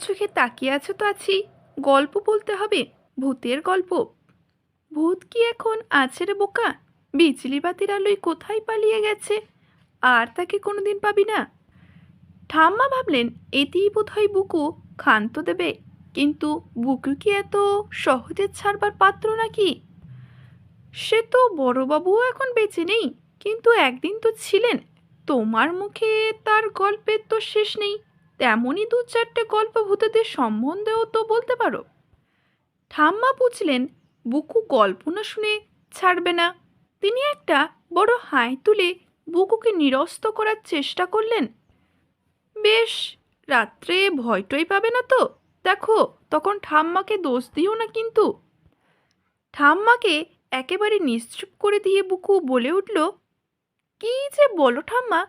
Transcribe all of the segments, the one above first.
চোখে তাকিয়ে আছো তো আছি। গল্প বলতে হবে, ভূতের গল্প। ভূত কি এখন আছে রে বোকা? বিজলি বাতির আলোয় কোথায় পালিয়ে গেছে, আর তাকে কোনোদিন পাবি না। ঠাম্মা ভাবলেন এতেই বোধহয় বুকু ক্ষান্ত দেবে, কিন্তু বুকু কি এত সহজে ছাড়বার পাত্র নাকি? সে তো বড়বাবুও এখন বেঁচে নেই, কিন্তু একদিন তো ছিলেন। তোমার মুখে তার গল্পের তো শেষ নেই। তেমনই দু চারটে গল্প ভূতেদের সম্বন্ধেও তো বলতে পারো। ঠাম্মা বুঝলেন বুকু গল্প না শুনে ছাড়বে না। তিনি একটা বড় হাই তুলে বুকুকে নিরস্ত করার চেষ্টা করলেন। বেশ, রাত্রে ভয়টই পাবে না তো? দেখো, তখন ঠাম্মাকে দোষ দিও না কিন্তু। ঠাম্মাকে একেবারে নিশ্চুপ করে দিয়ে বুকু বলে উঠল, কি যে বলো ঠাম্মা,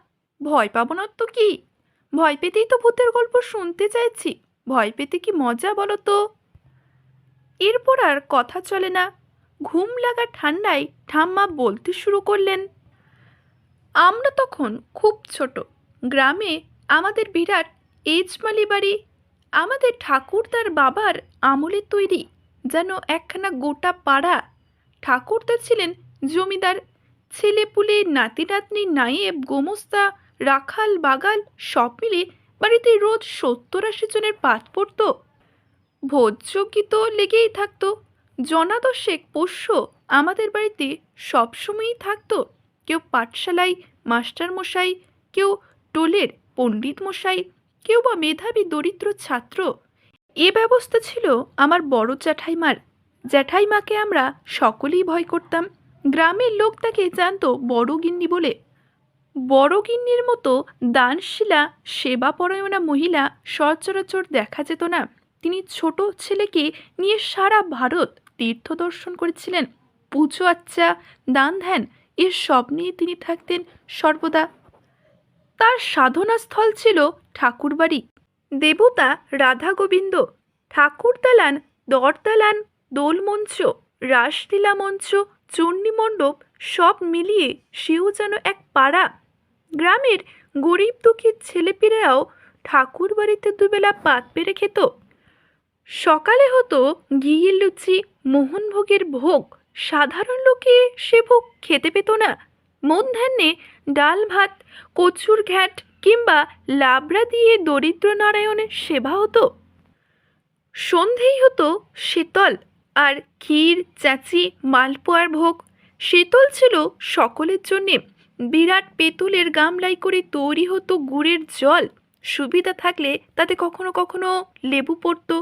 ভয় পাবো না তো কি? ভয় পেতেই তো ভূতের গল্প শুনতে চাইছি। ভয় পেতে কি মজা বলো তো? এরপর আর কথা চলে না। ঘুম লাগা ঠান্ডায় ঠাম্মা বলতে শুরু করলেন, আমরা তখন খুব ছোট। গ্রামে আমাদের বিরাট এজমালি বাড়ি। আমাদের ঠাকুরদার বাবার আমলের তৈরি, যেন একখানা গোটা পাড়া। ঠাকুরদা ছিলেন জমিদার। ছেলেপুলে নাতি নাতনি নায়েব গোমস্তা রাখাল বাগাল সব মিলে বাড়িতে রোজ ৭০-৮০ জনের পাত পড়ত। ভোজ্যকি তো লেগেই থাকতো। জনাদশেক পোষ্য আমাদের বাড়িতে সবসময়ই থাকতো। কেউ পাঠশালায় মাস্টার মশাই, কেউ টোলের পণ্ডিত মশাই, কেউ বা মেধাবী দরিদ্র ছাত্র। এ ব্যবস্থা ছিল আমার বড় জ্যাঠাইমার। জ্যাঠাইমাকে আমরা সকলেই ভয় করতাম। গ্রামের লোক তাকে জানতো বড় গিন্নি বলে। বড় গিন্নির মতো দানশীলা সেবাপরায়ণা মহিলা সচরাচর দেখা যেত না। তিনি ছোট ছেলেকে নিয়ে সারা ভারত তীর্থ দর্শন করেছিলেন। পুজো আচ্চা, দান ধ্যান, এর সব নিয়ে তিনি থাকতেন সর্বদা। তার সাধনাস্থল ছিল ঠাকুরবাড়ি। দেবতা রাধা গোবিন্দ, ঠাকুর দালান, দরদালান, দোলমঞ্চ, রাসলীলা মঞ্চ, চণ্ডী মণ্ডপ সব মিলিয়ে সেও যেন এক পাড়া। গ্রামের গরিব দুঃখী ছেলেপিলেরাও ঠাকুর বাড়িতে দুবেলা পাত পেরে খেত। সকালে হতো ঘিয়ের লুচি, মোহনভোগের ভোগ। সাধারণ লোকে সে ভোগ খেতে পেত না। মধ্যাহ্নে ডাল ভাত, কচুর ঘ্যাট কিংবা লাবড়া দিয়ে দরিদ্র নারায়ণের সেবা হতো। সন্ধেই হতো শীতল, আর ক্ষীর চাচি মালপোয়ার ভোগ। শীতল ছিল সকলের জন্যে। বিরাট পেতলের গামলায় করে তৈরি হতো গুড়ের জল। সুবিধা থাকলে তাতে কখনো কখনো লেবু পড়তো।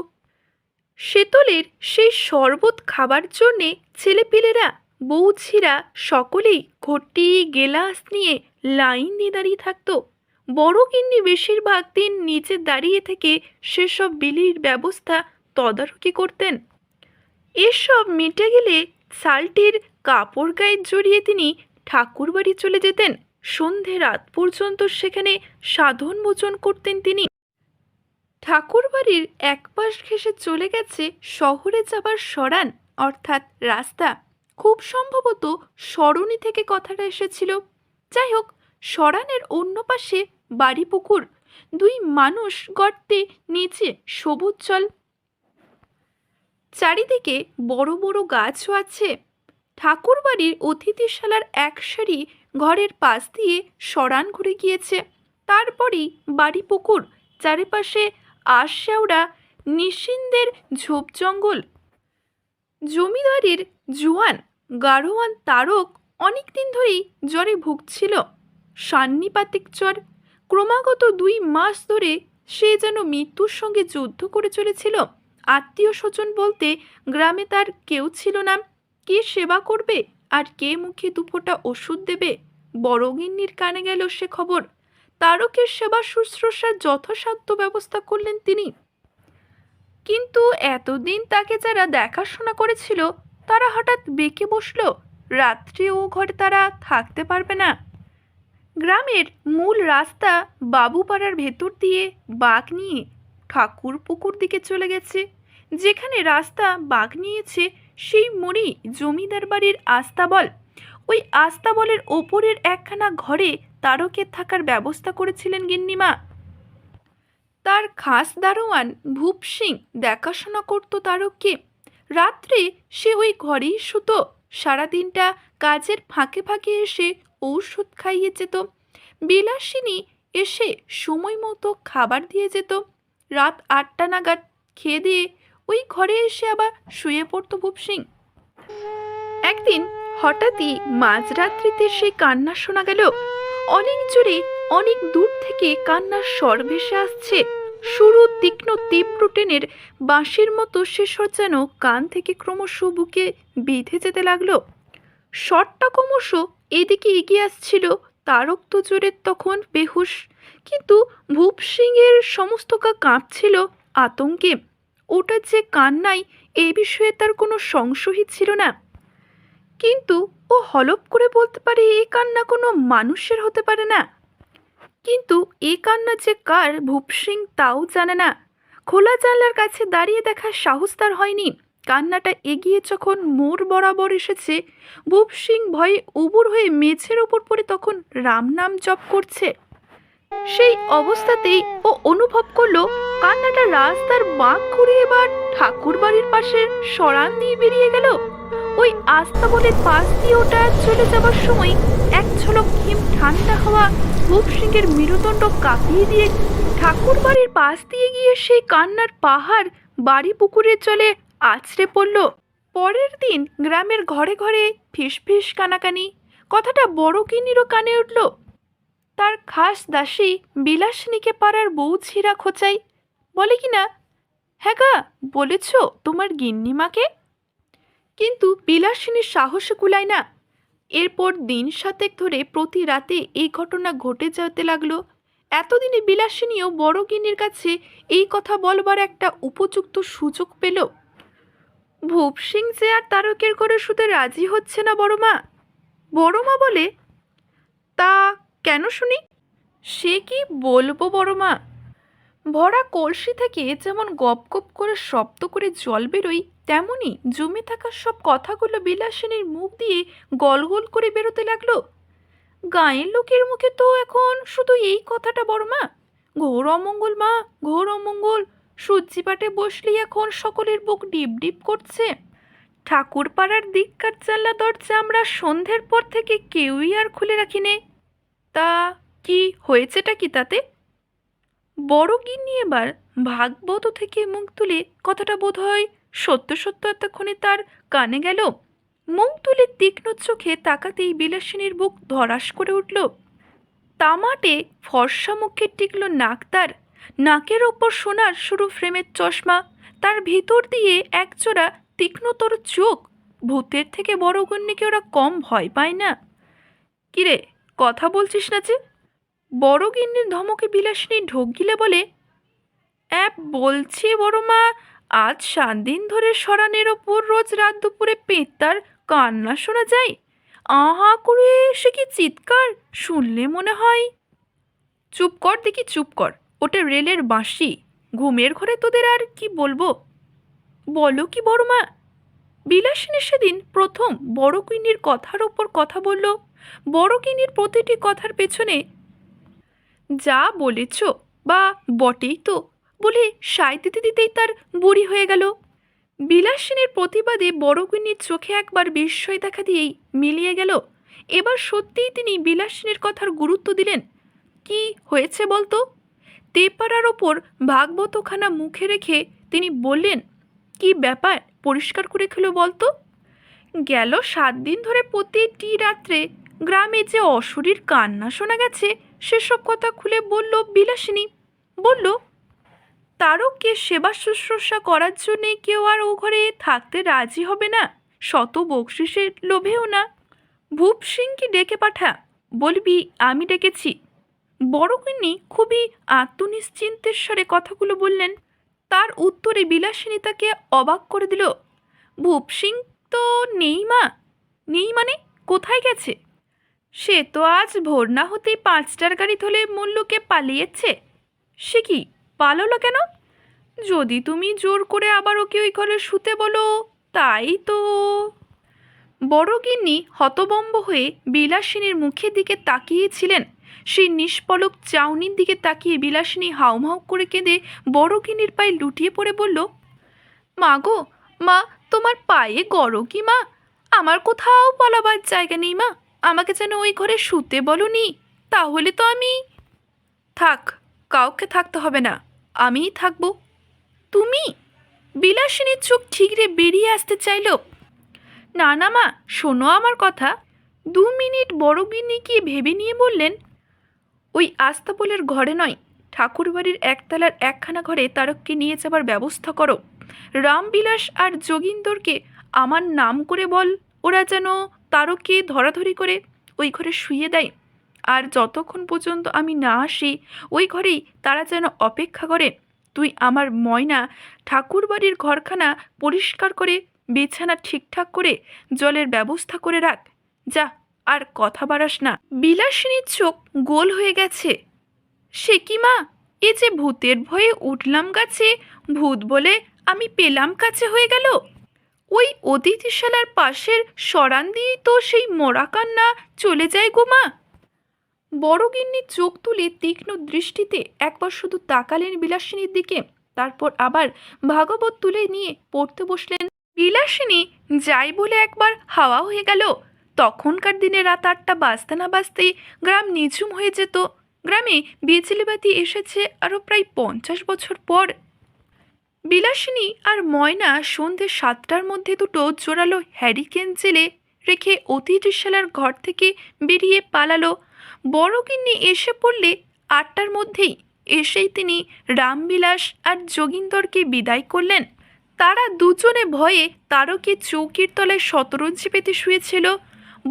শীতলের সেই শরবত খাবার জন্যে ছেলেপিলেরা বউঝিরা সকলেই ঘটি গেলাস নিয়ে লাইন দিয়ে দাঁড়িয়ে থাকতো। বড় গিন্নি বেশিরভাগ দিন নিচে দাঁড়িয়ে থেকে সেসব বিলির ব্যবস্থা তদারকি করতেন। এসব মিটে গেলে শালটির কাপড় গায়ে জড়িয়ে তিনি ঠাকুরবাড়ি চলে যেতেন। সন্ধে রাত পর্যন্ত সেখানে সাধন ভোজন করতেন তিনি। ঠাকুরবাড়ির এক পাশ ঘেঁষে চলে গেছে শহরে যাবার সরান, অর্থাৎ রাস্তা। খুব সম্ভবত সরণি থেকে কথাটা এসেছিল। যাই হোক, সরানের অন্য পাশে বাড়ি পুকুর, দুই মানুষ গর্তে, নিচে সবুজ জল। চারিদিকে বড় বড় গাছও আছে। ঠাকুরবাড়ির অতিথিশালার এক সারি ঘরের পাশ দিয়ে সরান ঘুরে গিয়েছে। তারপরেই বাড়ি পুকুর, চারিপাশে আশশেওড়া নিশিন্দের ঝোপ জঙ্গল। জমিদারির জোয়ান গাড়োয়ান তারক অনেক দিন ধরেই জ্বরে ভুগছিল। সান্নিপাতিক জ্বর। ক্রমাগত 2 মাস ধরে সে যেন মৃত্যুর সঙ্গে যুদ্ধ করে চলেছিল। আত্মীয় স্বজন বলতে গ্রামে তার কেউ ছিল না। কে সেবা করবে আর কে মুখে দুফোঁটা ওষুধ দেবে? বড়গিন্নির কানে গেল সে খবর। তারকের সেবা শুশ্রূষার যথাসাধ্য ব্যবস্থা করলেন তিনি। কিন্তু এতদিন তাকে যারা দেখাশোনা করেছিল তারা হঠাৎ বেঁকে বসল। রাত্রে ও ঘরে তারা থাকতে পারবে না। গ্রামের মূল রাস্তা বাবুপাড়ার ভেতর দিয়ে বাঁক নিয়ে ঠাকুর পুকুর দিকে চলে গেছে। যেখানে রাস্তা বাঁক নিয়েছে সেই মোড়েই জমিদার বাড়ির আস্তাবল। ওই আস্তাবলের ওপরের একখানা ঘরে তারকের থাকার ব্যবস্থা করেছিলেন গিন্নিমা। তার খাস দারোয়ান ভূপ সিং দেখাশোনা করতো তারককে। রাত্রে সে ওই ঘরেই শুতো। সারাদিনটা কাজের ফাঁকে ফাঁকে এসে ঔষধ খাইয়ে যেত। বিলাসিনী এসে সময় মতো খাবার দিয়ে যেত। রাত 8টা নাগাদ খেয়ে দিয়ে ওই ঘরে এসে আবার শুয়ে পড়তো ভূপ সিং। একদিন হঠাৎই মাঝরাত্রিতে সেই কান্না শোনা গেল। অনেক জোরে, অনেক দূর থেকে কান্নার স্বর ভেসে আসছে। সরু তীক্ষ্ণ তীব্র টেনের বাঁশির মতো সে স্বর যেন কান থেকে ক্রমশ বুকে বিঁধে যেতে লাগলো। স্বরটা ক্রমশ এদিকে এগিয়ে আসছিল। তারক তো জোরে তখন বেহুশ, কিন্তু ভূপ সিং এর সমস্ত গা কাঁপছিল আতঙ্কে। ওটা যে কান্নাই এই বিষয়ে তার কোনো সংশয়ই ছিল না। কিন্তু ও হলপ করে বলতে পারে এ কান্না কোনো মানুষের হতে পারে না। কিন্তু এ কান্না যে কার ভূপ সিং তাও জানে না। খোলা জানলার কাছে দাঁড়িয়ে দেখার সাহস তার হয়নি। কান্নাটা এগিয়ে যখন মোড় বরাবর এসেছে, ভূপ সিং ভয়ে উবুর হয়ে মেঝের ওপর পড়ে তখন রাম নাম জপ করছে। সেই অবস্থাতেই ও অনুভব করলো কান্নাটা রাস্তার বাঁক ঘুরিয়ে এবার ঠাকুর বাড়ির পাশের সরান দিয়ে বেরিয়ে গেল। ওই আস্তাবলের পাশ দিয়ে ওটা চলে যাবার সময় এক ঝলক হিম ঠান্ডা হওয়া ভূপ সিংয়ের মেরুদণ্ড কাঁপিয়ে দিয়ে ঠাকুর বাড়ির পাশ দিয়ে গিয়ে সেই কান্নার পাহাড় বাড়ি পুকুরের জলে আছড়ে পড়ল। পরের দিন গ্রামের ঘরে ঘরে ফিস ফিস কানাকানি। কথাটা বড় গিন্নিরও কানে উঠল। তার খাস দাসী বিলাসিনীকে পাড়ার বউ ছিঁড়া খোঁচাই বলে কিনা, হ্যাঁ গা বলেছ তোমার গিন্নিমাকে। কিন্তু বিলাসিনীর সাহসে কুলায় না। এরপর দিন 7 ধরে প্রতি রাতে এই ঘটনা ঘটে যেতে লাগলো। এতদিনে বিলাসিনীও বড় গিন্নির কাছে এই কথা বলবার একটা উপযুক্ত সুযোগ পেল। ভূপ সিং যে আর তারকের ঘরে শুতে রাজি হচ্ছে না বড়মা। বড়মা বলে, তা কেন শুনি? সে কি বলবো বড়মা, ভরা কলসি থেকে যেমন গপ গপ করে শব্দ করে জল বেরোয়, তেমনি জমে থাকা সব কথাগুলো বিলাসিনীর মুখ দিয়ে গল গল করে বেরোতে লাগলো। গাঁয়ের লোকের মুখে তো এখন শুধু এই কথাটা বড়মা, ঘোর অমঙ্গল মা, ঘোর অমঙ্গল। সূর্যিপাটে বসলেই এখন সকলের বুক ডিপ ডিপ করছে। ঠাকুর পাড়ার দিককার জানলা দরজা আমরা সন্ধ্যের পর থেকে কেউই আর খুলে রাখিনি। তা কি হয়েছেটা কি তাতে? বড় গিন্নি এবার ভাগবত থেকে মুখ তুলে কথাটা বোধ হয় সত্য সত্য এতক্ষণে তার কানে গেল। মুখ তুলে তীক্ষ্ণ চোখে তাকাতেই বিলাসিনীর বুক ধরাস করে উঠল। তামাটে ফর্সা মুখে টিকল নাক তার। নাকের ওপর সোনার সরু ফ্রেমের চশমা, তার ভিতর দিয়ে একজোড়া তীক্ষ্ণতর চোখ। ভূতের থেকে বড় গিন্নিকে ওরা কম ভয় পায় না। কিরে, কথা বলছিস না যে? বড় গিন্নির ধমকে বিলাসিনী ঢোক গিলে বলে, বলছি বড়মা, আজ 7 দিন ধরে সরানের ওপর রোজ রাত দুপুরে পেঁতার কান্না শোনা যায়। আহা করে সে কি চিৎকার, শুনলে মনে হয়। চুপ কর দেখি, চুপ কর, ওটা রেলের বাঁশি। ঘুমের ঘরে তোদের আর কি বলবো। বলো কি বড়মা? বিলাসিনী সেদিন প্রথম বড় গিন্নির কথার ওপর কথা বলল। বড় গিন্নির প্রতিটি কথার পেছনে যা বলেছ বা বটেই তো বলে সায় দিতে দিতেই তার বুড়ি হয়ে গেল। বিলাসিনীর প্রতিবাদে বড় গিন্নির চোখে একবার বিস্ময় দেখা দিয়েই মিলিয়ে গেল। এবার সত্যিই তিনি বিলাসিনীর কথার গুরুত্ব দিলেন। কি হয়েছে বলতো? তেপাড়ার ওপর ভাগবতখানা মুখে রেখে তিনি বললেন, কি ব্যাপার, পরিষ্কার করে খেলো বলতো। গেল 7 দিন ধরে প্রতিটি রাত্রে গ্রামে যে অশরীর কান্না শোনা গেছে সেসব কথা খুলে বলল বিলাসিনী। বলল, তারককে সেবা শুশ্রূষা করার জন্যে কেউ আর ও ঘরে থাকতে রাজি হবে না, শত বকশিসের লোভেও না। ভূপ সিংকে ডেকে পাঠা, বলবি আমি ডেকেছি। বড় গিন্নি খুবই আত্মনিশ্চিন্তের স্বরে কথাগুলো বললেন। তার উত্তরে বিলাসিনী তাকে অবাক করে দিল। ভূপ সিং তো নেই মা। নেই মানে? কোথায় গেছে? সে তো আজ ভোর না হতেই 5টার গাড়ি ধরে মল্লুকে পালিয়েছে। সে কি, পালালো কেন? যদি তুমি জোর করে আবার ওকে ওই ঘরে শুতে বলো, তাই তো। বড় গিন্নি হতবম্ব হয়ে বিলাসিনীর মুখের দিকে তাকিয়েছিলেন। সেই নিষ্পলক চাউনির দিকে তাকিয়ে বিলাসিনী হাউমাউ করে কেঁদে বড় গিন্নির পায়ে লুটিয়ে পড়ে বলল, মা গো মা, তোমার পায়ে গড় কি মা? আমার কোথাও পালাবার জায়গা নেই মা, আমাকে যেন ওই ঘরে শুতে বলনি, তাহলে তো আমি। থাক, কাউকে থাকতে হবে না, আমিই থাকবো। তুমি? বিলাসিনীর চোখ ঠিকরে বেরিয়ে আসতে চাইল। না না মা, শোনো আমার কথা। 2 মিনিট বড় গিন্নি কি ভেবে নিয়ে বললেন, ওই আস্তাবলের ঘরে নয়, ঠাকুরবাড়ির একতলার একখানা ঘরে তারককে নিয়ে যাবার ব্যবস্থা করো। রামবিলাস আর যোগীন্দরকে আমার নাম করে বল, ওরা যেন তারককে ধরাধরি করে ওই ঘরে শুইয়ে দেয়। আর যতক্ষণ পর্যন্ত আমি না আসি ওই ঘরেই তারা যেন অপেক্ষা করে। তুই আমার ময়না ঠাকুরবাড়ির ঘরখানা পরিষ্কার করে বিছানা ঠিকঠাক করে জলের ব্যবস্থা করে রাখ। যা, আর কথা বাড়াস না। বিলাসিনীর চোখ গোল হয়ে গেছে। সে কি মা, এ যে ভূতের ভয়ে উঠলাম গাছে, ভূত বলে আমি পেলাম কাছে হয়ে গেল। ওই অতিথিশালার পাশের সরান দিয়েই তো সেই মরা কান্না চলে যায় গো মা। বড় গিন্নি চোখ তুলে তীক্ষ্ণ দৃষ্টিতে একবার শুধু তাকালেন বিলাসিনীর দিকে, তারপর আবার ভাগবত তুলে নিয়ে পড়তে বসলেন। বিলাসিনী যাই বলে একবার হাওয়া হয়ে গেল। তখনকার দিনে রাত 8টা বাজতে না বাজতেই গ্রাম নিঝুম হয়ে যেত। গ্রামে বিজলিবাতি এসেছে আরও প্রায় 50 বছর পর। বিলাসিনী আর ময়না সন্ধে 7টার মধ্যে দুটো জোরালো হ্যারিকেন জেলে রেখে অতিথিশালার ঘর থেকে বেরিয়ে পালালো। বড় গিন্নি এসে পড়লে 8টার মধ্যেই এসেই তিনি রামবিলাস আর যোগীন্দরকে বিদায় করলেন। তারা দুজনে ভয়ে তারকে চৌকির তলায় শতরঞ্জি পেতে শুয়েছিল।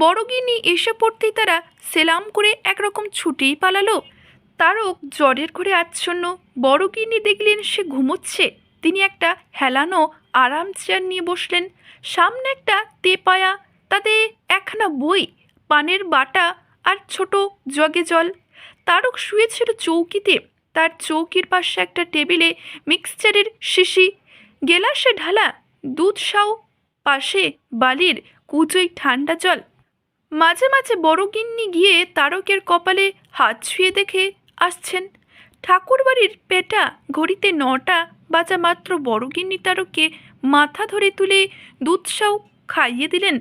বড় গিন্নি এসে পড়তেই তারা সেলাম করে একরকম ছুটেই পালালো। তারক জ্বরের ঘরে আচ্ছন্ন। বড় গিন্নি দেখলেন সে ঘুমোচ্ছে। তিনি একটা হেলানো আরাম চেয়ার নিয়ে বসলেন। সামনে একটা তেপায়া, তাতে একখানা বই, পানের বাটা আর ছোট জগে জল। তারক শুয়েছিল চৌকিতে। তার চৌকির পাশে একটা টেবিলে মিক্সচারের শিশি, গেলাসে ঢালা দুধ সাও, পাশে বালির কুচোই ঠান্ডা জল। মাঝে মাঝে বড় গিন্নি গিয়ে তারকের কপালে হাত ছুঁয়ে দেখে আসছেন। ঠাকুরবাড়ির পেটা ঘড়িতে 9টা বাজা মাত্র বড় গিন্নি তারককে মাথা ধরে তুলে দুধ সাও খাইয়ে দিলেন।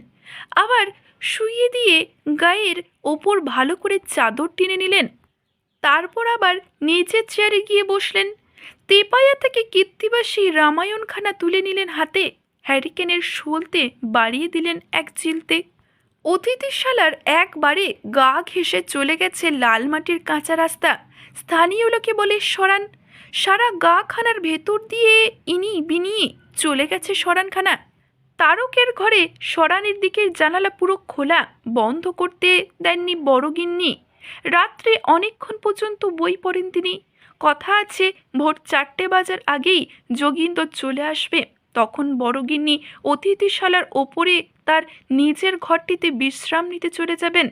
আবার শুইয়ে দিয়ে গায়ের ওপর ভালো করে চাদর টেনে নিলেন। তারপর আবার নিচের চেয়ারে গিয়ে বসলেন। তেপায়া থেকে কীর্তিবাসী রামায়ণখানা তুলে নিলেন হাতে। হ্যারিকেনের শুলতে বাড়িয়ে দিলেন এক চিলতে। অতিথিশালার একবারে গা ঘেঁষে চলে গেছে লাল মাটির কাঁচা রাস্তা। স্থানীয় লোকে বলে সরান। সারা গা খানার ভেতর দিয়ে ইনি বিনিয়ে চলে গেছে সরানখানা। তারকের ঘরে সরানের দিকের জানালা পুরো খোলা, বন্ধ করতে দেননি বড় গিন্নি। রাত্রে অনেকক্ষণ পর্যন্ত বই পড়েন তিনি। কথা আছে ভোর 4টে বাজার আগেই যোগীন্দর চলে আসবে। তখন বড় গিন্নি অতিথিশালার ওপরে তার নিজের ঘরটিতে বিশ্রাম নিতে চলে যাবেন।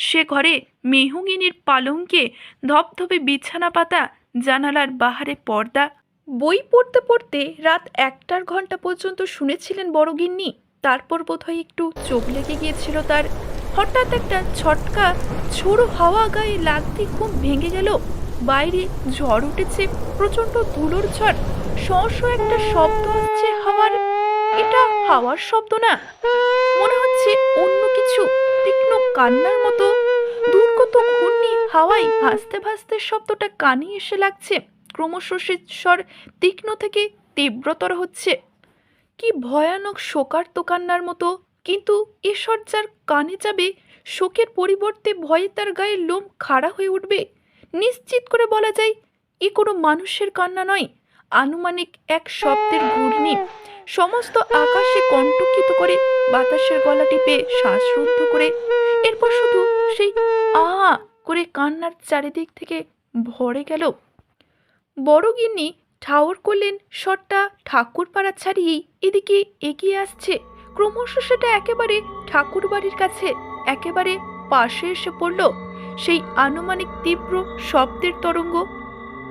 সে ঘরে মেহগিনির পালঙ্কে ধপধপে বিছানা পাতা, জানালার বাহারে পর্দা। বই পড়তে পড়তে রাত 1টার ঘন্টা পর্যন্ত শুনেছিলেন বড় গিন্নি। তারপর বোধহয় একটু চোখ লেগে গিয়েছিল তার। হঠাৎ একটা ছটকা ঝোড়ো হাওয়া গায়ে লাগতে ঘুম ভেঙে গেল। বাইরে ঝড় উঠেছে, প্রচণ্ড ধুলোর ঝড়। শঁ একটা শব্দ হচ্ছে হাওয়ার। এটা হাওয়ার শব্দ না, মনে হচ্ছে অন্য কিছু, তীক্ষ্ণ কান্নার মতো। দূর কত ঘূর্ণি হাওয়ায় ভাসতে ভাসতে শব্দটা কানে এসে লাগছে। ক্রমশ সে স্বর তীক্ষ্ণ থেকে তীব্রতর হচ্ছে। কি ভয়ানক শোকার্ত কান্নার মতো। কিন্তু এ স্বর যার কানে যাবে, শোকের পরিবর্তে ভয়ে তার গায়ের লোম খাড়া হয়ে উঠবে। নিশ্চিত করে বলা যায় এ কোনো মানুষের কান্না নয়, আনুমানিক এক শব্দের ঘূর্ণি। সমস্ত আকাশে কণ্টকিত করে, বাতাসের গলা টিপে শ্বাসরুদ্ধ করে। এরপর শুধু সেই আ করে কান্নার চারিদিক থেকে ভরে গেল। বড় গিন্নি ঠাউর করলেন স্বরটা ঠাকুরপাড়া ছাড়িয়েই এদিকে এগিয়ে আসছে। ক্রমশ সেটা একেবারে ঠাকুর বাড়ির কাছে, একেবারে পাশে এসে পড়ল। সেই আনুমানিক তীব্র শব্দের তরঙ্গ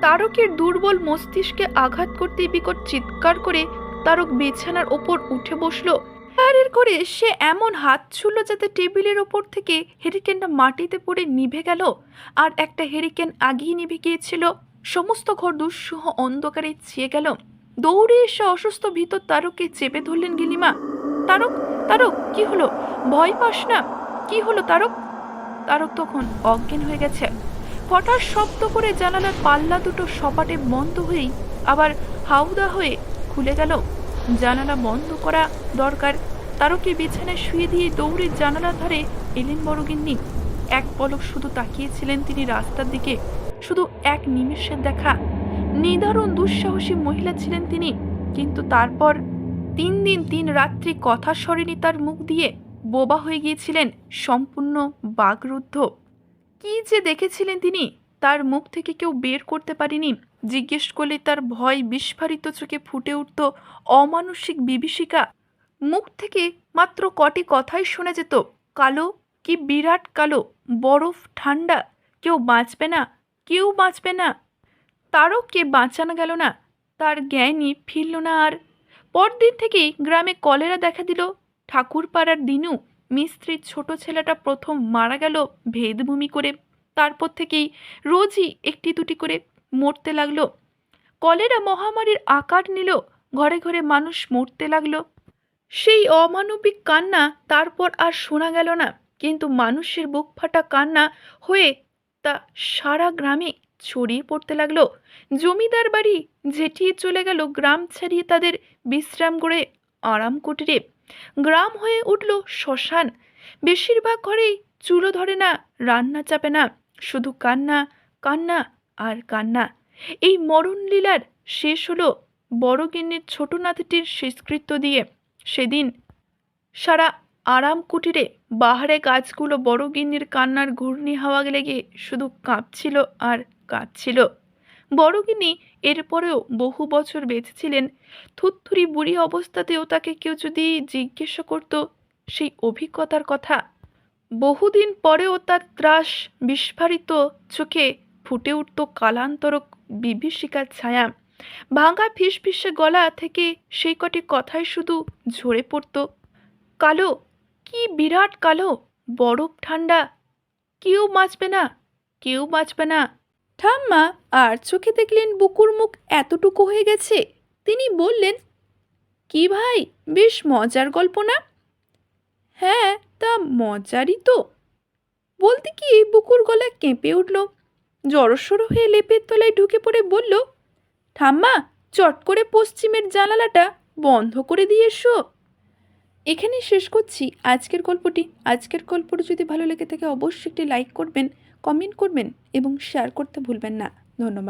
তারকের দুর্বল মস্তিষ্কে আঘাত করতে বিকট চিৎকার করে তারক বিছানার ওপর উঠে বসল। আর করে সে এমন হাত ছুড়ল যাতে টেবিলের ওপর থেকে হেরিকেনটা মাটিতে পড়ে নিভে গেল। আর একটা হেরিকেন আগেই নিভে গিয়েছিল। সমস্ত ঘর দুঃসহ অন্ধকারে ছেয়ে গেল। দৌড়ে এসে অসুস্থ ভীত তারককে চেপে ধরলেন গিলিমা। তারক, তারক, কি হলো? ভয় পাস না? কি হলো তারক? তারক তখন অজ্ঞান হয়ে গেছে। ফটার শব্দ করে জানালার পাল্লা দুটো সপাটে বন্ধ হয়েই আবার হাউদা হয়ে খুলে গেল। জানালা বন্ধ করা দরকার। তারকে বিছানায় শুয়ে দিয়ে দৌড়ে জানালার ধারে এলেন বড়গিন্নি। এক পলক শুধু তাকিয়েছিলেন তিনি রাস্তার দিকে। শুধু এক নিমেষের দেখা। নিদারুণ দুঃসাহসী মহিলা ছিলেন তিনি। কিন্তু তারপর 3 দিন 3 রাত্রি কথা সরেনি তার মুখ দিয়ে। বোবা হয়ে গিয়েছিলেন, সম্পূর্ণ বাগরুদ্ধ। কি যে দেখেছিলেন তিনি, তার মুখ থেকে কেউ বের করতে পারেনি। জিজ্ঞেস করলে তার ভয় বিস্ফারিত চোখে ফুটে উঠত অমানসিক বিভীষিকা। মুখ থেকে মাত্র কটি কথাই শোনা যেত। কালো, কি বিরাট কালো, বরফ ঠান্ডা। কেউ বাঁচবে না, কেউ বাঁচবে না। তারও কে বাঁচানো গেল না। তার জ্ঞানই ফিরল না আর। পরদিন থেকেই গ্রামে কলেরা দেখা দিল। ঠাকুরপাড়ার দিনু মিস্ত্রির ছোট ছেলেটা প্রথম মারা গেল ভেদভূমি করে। তারপর থেকেই রোজই একটি দুটি করে মরতে লাগলো। কলেরা মহামারীর আকার নিল। ঘরে ঘরে মানুষ মরতে লাগলো। সেই অমানবিক কান্না তারপর আর শোনা গেল না। কিন্তু মানুষের বুক ফাটা কান্না হয়ে তা সারা গ্রামে ছড়িয়ে পড়তে লাগলো। জমিদার বাড়ি ঝেঁটিয়ে চলে গেল গ্রাম ছাড়িয়ে তাদের বিশ্রাম গড়ে আরাম কুটিরে। গ্রাম হয়ে উঠল শ্মশান। বেশিরভাগ ঘরেই চুলো ধরে না, রান্না চাপে না, শুধু কান্না, কান্না আর কান্না। এই মরণলীলার শেষ হলো বড়গিন্নির ছোট নাতিটির শেষকৃত্য দিয়ে। সেদিন সারা আরাম কুটিরে বাহারে গাছগুলো বড়গিন্নির কান্নার ঘূর্ণি হাওয়া লেগে শুধু কাঁপছিল আর কাঁদছিল। বড়গিন্নি এরপরেও বহু বছর বেঁচেছিলেন। থুতথুরি বুড়ি অবস্থাতেও তাকে কেউ যদি জিজ্ঞেস করত সেই অভিজ্ঞতার কথা, বহুদিন পরেও তার ত্রাস বিস্ফারিত চোখে ফুটে উঠত কালান্তরক বিভীষিকার ছায়া। ভাঙা ফিসফিসে গলা থেকে সেই কটি কথাই শুধু ঝরে পড়ত। কালো, কি বিরাট কালো, বরফ ঠান্ডা, কেউ বাঁচবে না, কেউ বাঁচবে না। ঠাম্মা আর চোখে দেখলেন বুকুর মুখ এতটুকু হয়ে গেছে। তিনি বললেন, কি ভাই, বেশ মজার গল্প না? হ্যাঁ, তা মজারই তো। বলতে কি বুকুর গলা কেঁপে উঠল। জড়সড় হয়ে লেপের তলায় ঢুকে পড়ে বলল, ঠাম্মা, চট করে পশ্চিমের জানালাটা বন্ধ করে দিয়ে এসো। এখানেই শেষ করছি আজকের গল্পটি। আজকের গল্পটি যদি ভালো লেগে থাকে অবশ্যই একটি লাইক করবেন, কমেন্ট করবেন এবং শেয়ার করতে ভুলবেন না। ধন্যবাদ।